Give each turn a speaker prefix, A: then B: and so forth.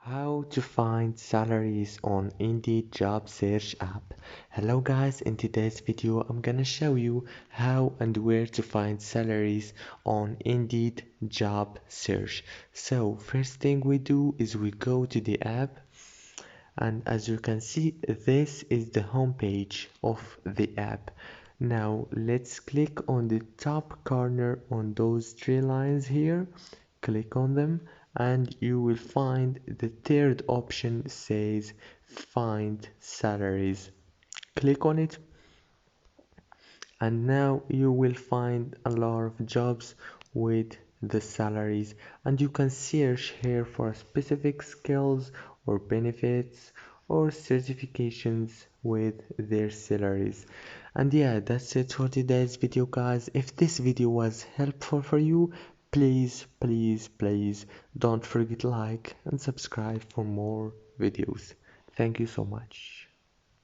A: How to find salaries on Indeed job search app. Hello guys, in today's video I'm gonna show you how and where to find salaries on Indeed job search. So first thing we do is we go to the app, and as you can see this is the home page of the app. Now let's click on the top corner on those three lines here. Click on them and you will find the third option says find salaries. Click on it and now you will find a lot of jobs with the salaries, and you can search here for specific skills or benefits or certifications with their salaries. And yeah, that's it for today's video guys. If this video was helpful for you, please don't forget to like and subscribe for more videos. Thank you so much.